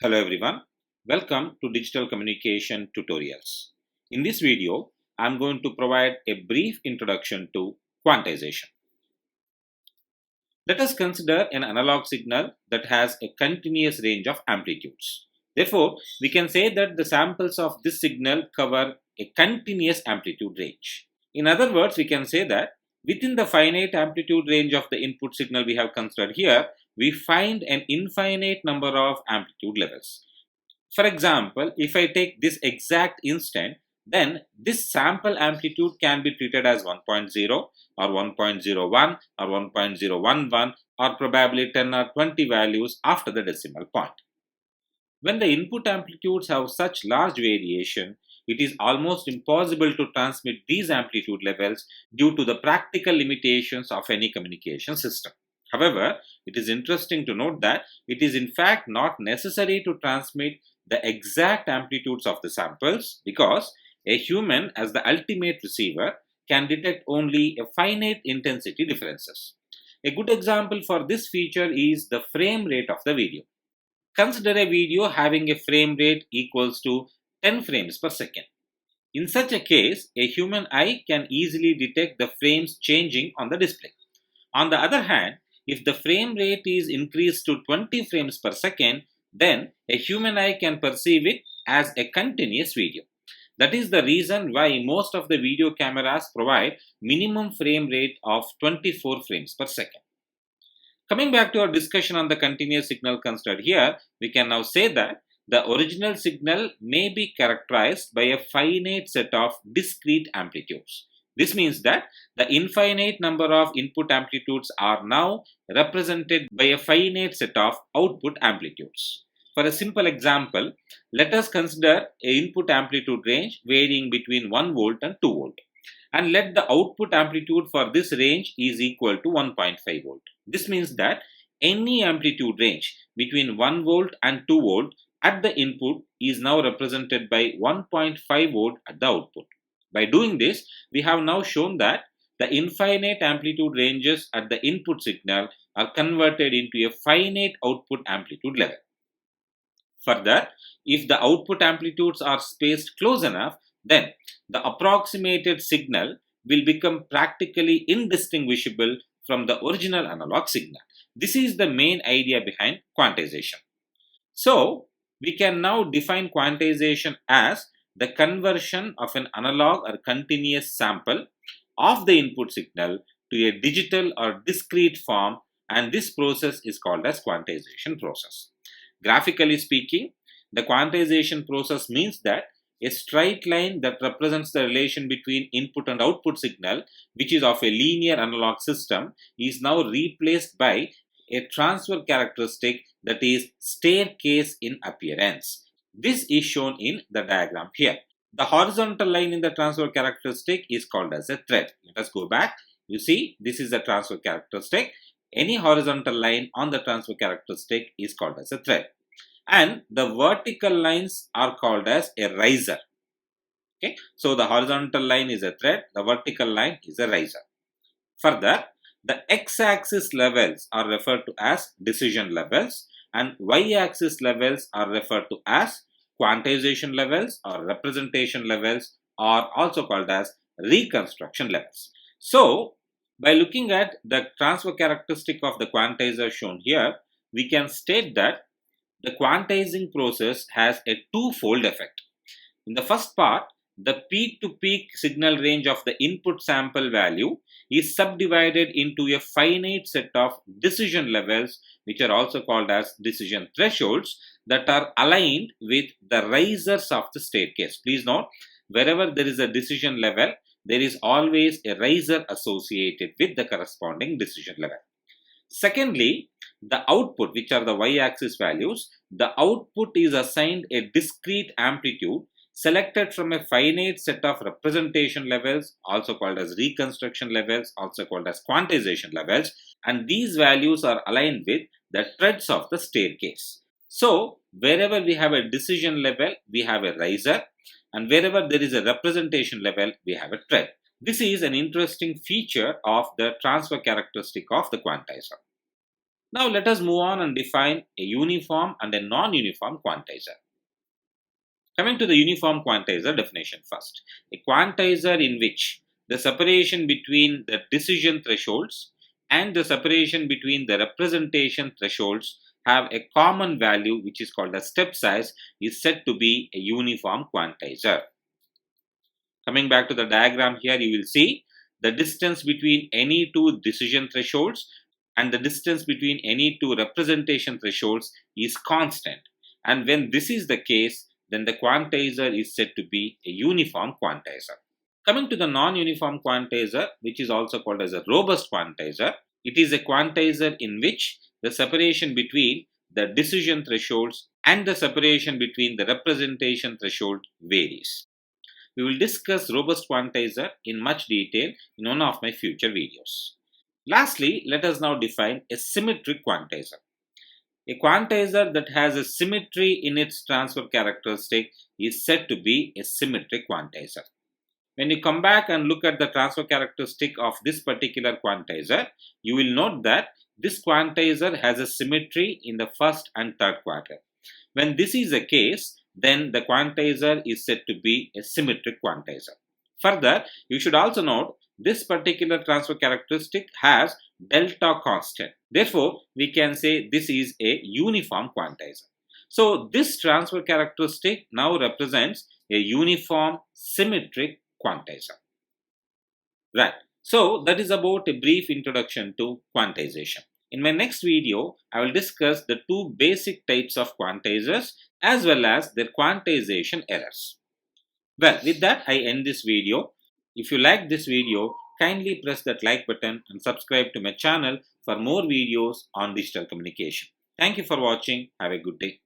Hello everyone, welcome to Digital Communication Tutorials. In this video, I am going to provide a brief introduction to quantization. Let us consider an analog signal that has a continuous range of amplitudes. Therefore, we can say that the samples of this signal cover a continuous amplitude range. In other words, we can say that within the finite amplitude range of the input signal we have considered here, we find an infinite number of amplitude levels. For example, if I take this exact instant, then this sample amplitude can be treated as 1.0 or 1.01 or 1.011 or probably 10 or 20 values after the decimal point. When the input amplitudes have such large variation, it is almost impossible to transmit these amplitude levels due to the practical limitations of any communication system. However, it is interesting to note that it is in fact not necessary to transmit the exact amplitudes of the samples because a human, as the ultimate receiver, can detect only a finite intensity differences. A good example for this feature is the frame rate of the video. Consider a video having a frame rate equals to 10 frames per second. In such a case, a human eye can easily detect the frames changing on the display. On the other hand, if the frame rate is increased to 20 frames per second, then a human eye can perceive it as a continuous video. That is the reason why most of the video cameras provide minimum frame rate of 24 frames per second. Coming back to our discussion on the continuous signal considered here, we can now say that the original signal may be characterized by a finite set of discrete amplitudes. This means that the infinite number of input amplitudes are now represented by a finite set of output amplitudes. For a simple example, let us consider an input amplitude range varying between 1 volt and 2 volt. And let the output amplitude for this range is equal to 1.5 volt. This means that any amplitude range between 1 volt and 2 volt at the input is now represented by 1.5 volt at the output. By doing this, we have now shown that the infinite amplitude ranges at the input signal are converted into a finite output amplitude level. Further, if the output amplitudes are spaced close enough, then the approximated signal will become practically indistinguishable from the original analog signal. This is the main idea behind quantization. So, we can now define quantization as the conversion of an analog or continuous sample of the input signal to a digital or discrete form, and this process is called as quantization process. Graphically speaking, the quantization process means that a straight line that represents the relation between input and output signal, which is of a linear analog system, is now replaced by a transfer characteristic that is staircase in appearance. This is shown in the diagram here. The horizontal line in the transfer characteristic is called as a thread. Let us go back. You see, this is the transfer characteristic. Any horizontal line on the transfer characteristic is called as a thread. And the vertical lines are called as a riser. Okay, so the horizontal line is a thread, the vertical line is a riser. Further, the x-axis levels are referred to as decision levels and y-axis levels are referred to as quantization levels or representation levels, or also called as reconstruction levels. So, by looking at the transfer characteristic of the quantizer shown here, we can state that the quantizing process has a twofold effect. In the first part, the peak-to-peak signal range of the input sample value is subdivided into a finite set of decision levels, which are also called as decision thresholds, that are aligned with the risers of the staircase. Please note, wherever there is a decision level, there is always a riser associated with the corresponding decision level. Secondly, the output, which are the y-axis values, the output is assigned a discrete amplitude selected from a finite set of representation levels, also called as reconstruction levels, also called as quantization levels, and these values are aligned with the treads of the staircase. So, wherever we have a decision level, we have a riser, and wherever there is a representation level, we have a tread. This is an interesting feature of the transfer characteristic of the quantizer. Now let us move on and define a uniform and a non-uniform quantizer. Coming to the uniform quantizer definition first. A quantizer in which the separation between the decision thresholds and the separation between the representation thresholds have a common value which is called a step size is said to be a uniform quantizer. Coming back to the diagram here, you will see the distance between any two decision thresholds and the distance between any two representation thresholds is constant. And when this is the case, then the quantizer is said to be a uniform quantizer. Coming to the non-uniform quantizer, which is also called as a robust quantizer, it is a quantizer in which the separation between the decision thresholds and the separation between the representation threshold varies. We will discuss robust quantizer in much detail in one of my future videos. Lastly, let us now define a symmetric quantizer. A quantizer that has a symmetry in its transfer characteristic is said to be a symmetric quantizer. When you come back and look at the transfer characteristic of this particular quantizer, you will note that this quantizer has a symmetry in the first and third quadrant. When this is the case, then the quantizer is said to be a symmetric quantizer. Further, you should also note this particular transfer characteristic has delta constant. Therefore, we can say this is a uniform quantizer. So, this transfer characteristic now represents a uniform symmetric quantizer. Right. So, that is about a brief introduction to quantization. In my next video, I will discuss the two basic types of quantizers as well as their quantization errors. Well, with that, I end this video. If you like this video, kindly press that like button and subscribe to my channel for more videos on digital communication. Thank you for watching. Have a good day.